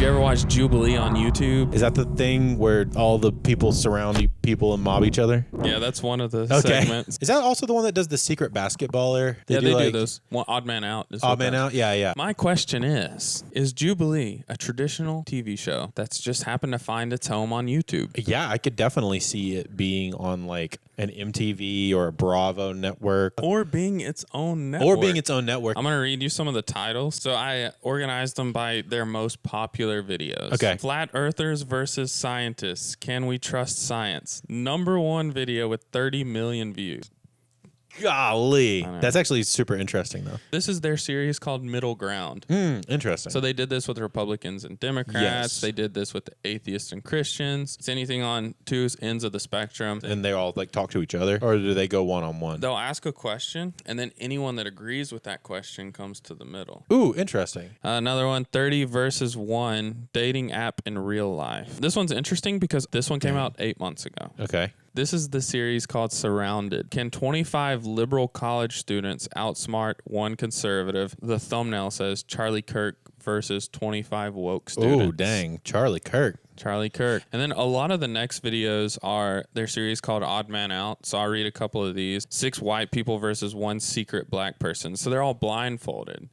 You ever watch Jubilee on YouTube? Is that the thing where all the people surround people and mob each other? Yeah, that's one of the segments. Is that also the one that does the secret basketballer? They do those. Well, Odd Man Out. Odd Man Out? Yeah. My question is Jubilee a traditional TV show that's just happened to find its home on YouTube? Yeah, I could definitely see it being on like an MTV or a Bravo network. Or being its own network. I'm going to read you some of the titles. So I organized them by their most popular videos. Okay. Flat Earthers versus Scientists. Can we trust science? #1 video with 30 million views. Golly. That's actually super interesting, though. This is their series called Middle Ground. Interesting. So they did this with Republicans and Democrats. Yes. They did this with the atheists and Christians. It's anything on two ends of the spectrum. And they all like talk to each other? Or do they go one-on-one? They'll ask a question, and then anyone that agrees with that question comes to the middle. Ooh, interesting. Another one, 30 versus 1, dating app in real life. This one's interesting because this one came out 8 months ago. Okay. This is the series called Surrounded. Can 25 liberal college students outsmart one conservative? The thumbnail says Charlie Kirk versus 25 woke students. Ooh, dang. Charlie Kirk. And then a lot of the next videos are their series called Odd Man Out. So I'll read a couple of these. 6 white people versus 1 secret black person. So they're all blindfolded.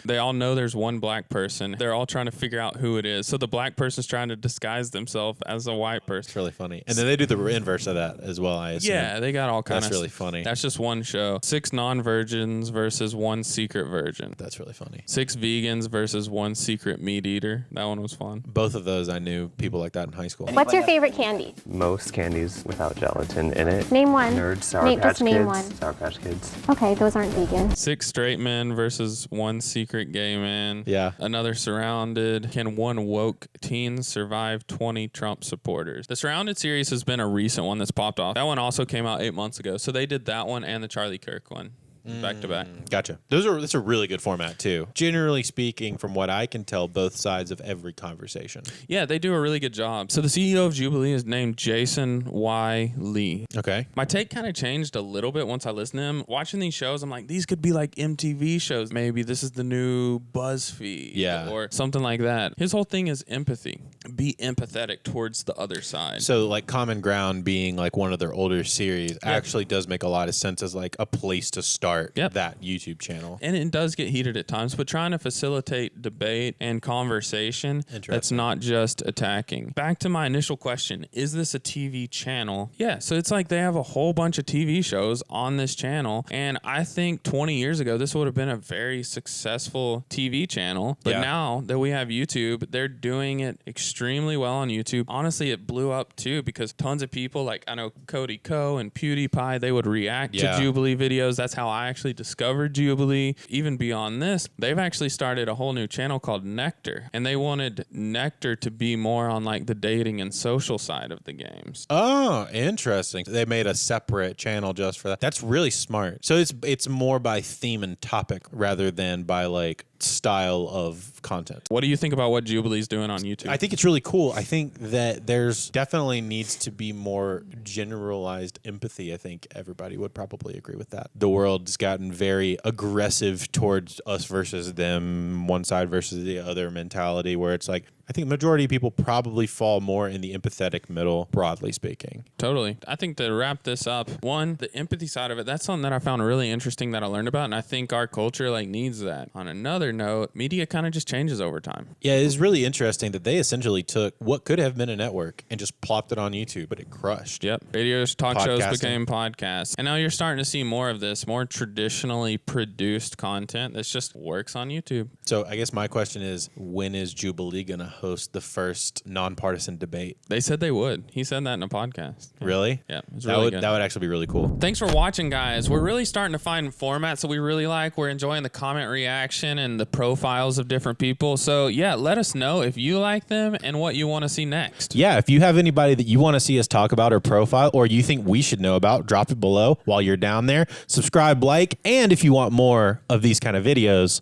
They all know there's one black person. They're all trying to figure out who it is. So the black person's trying to disguise themselves as a white person. It's really funny. And then they do the inverse of that as well, I assume. Yeah, they got all kinds of... That's really funny. That's just one show. 6 non-virgins versus 1 secret virgin. That's really funny. 6 vegans versus 1 secret meat eater. That one was fun. Both of those I knew people like that in high school. What's your favorite candy? Most candies without gelatin in it. Name one. Nerds, Sour Patch Just name Kids. one. Sour Patch Kids. Okay, those aren't vegan. 6 straight men versus 1 secret gay man. Yeah. Another Surrounded. Can 1 woke teen survive 20 Trump supporters? The Surrounded series has been a recent one that's popped off. That one also came out 8 months ago. So they did that one and the Charlie Kirk one. Back to back. Gotcha. That's a really good format too. Generally speaking, from what I can tell, both sides of every conversation. Yeah, they do a really good job. So the CEO of Jubilee is named Jason Y. Lee. Okay. My take kind of changed a little bit once I listened to him. Watching these shows, I'm like, these could be like MTV shows. Maybe this is the new BuzzFeed. Yeah. Or something like that. His whole thing is empathy. Be empathetic towards the other side. So like Common Ground being like one of their older series actually does make a lot of sense as like a place to start that YouTube channel. And it does get heated at times, but trying to facilitate debate and conversation that's not just attacking. Back to my initial question, is this a TV channel? Yeah, so it's like they have a whole bunch of TV shows on this channel, and I think 20 years ago, this would have been a very successful TV channel, but now that we have YouTube, they're doing it extremely well on YouTube. Honestly, it blew up too because tons of people, like I know Cody Ko and PewDiePie, they would react to Jubilee videos. That's how I actually discovered Jubilee. Even beyond this, they've actually started a whole new channel called Nectar, and they wanted Nectar to be more on like the dating and social side of the games. Oh, interesting. They made a separate channel just for that. That's really smart. So it's more by theme and topic rather than by like style of content. What do you think about what Jubilee's doing on YouTube? I think it's really cool. I think that there's definitely needs to be more generalized empathy. I think everybody would probably agree with that. The world's gotten very aggressive towards us versus them, one side versus the other mentality, where it's like, I think the majority of people probably fall more in the empathetic middle, broadly speaking. Totally. I think to wrap this up, one, the empathy side of it, that's something that I found really interesting that I learned about, and I think our culture like needs that. On another note, media kind of just changes over time. Yeah, it's really interesting that they essentially took what could have been a network and just plopped it on YouTube, but it crushed. Yep. Radio talk shows became podcasts. And now you're starting to see more of this, more traditionally produced content that just works on YouTube. So I guess my question is, when is Jubilee going to host the first nonpartisan debate? They said they would. He said that in a podcast. Yeah. Really? Yeah. It was really good. That would actually be really cool. Thanks for watching, guys. We're really starting to find formats that we really like. We're enjoying the comment reaction and the profiles of different people. So, yeah, let us know if you like them and what you want to see next. Yeah, if you have anybody that you want to see us talk about or profile or you think we should know about, drop it below while you're down there. Subscribe, like, and if you want more of these kind of videos,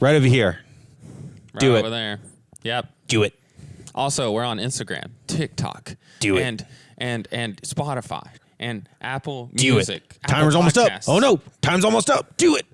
right over here. Do it. Over there. Yep. Do it. Also, we're on Instagram, TikTok. Do it. And Spotify and Apple Do Music. it. Timer's almost up. Oh, no. Time's almost up. Do it.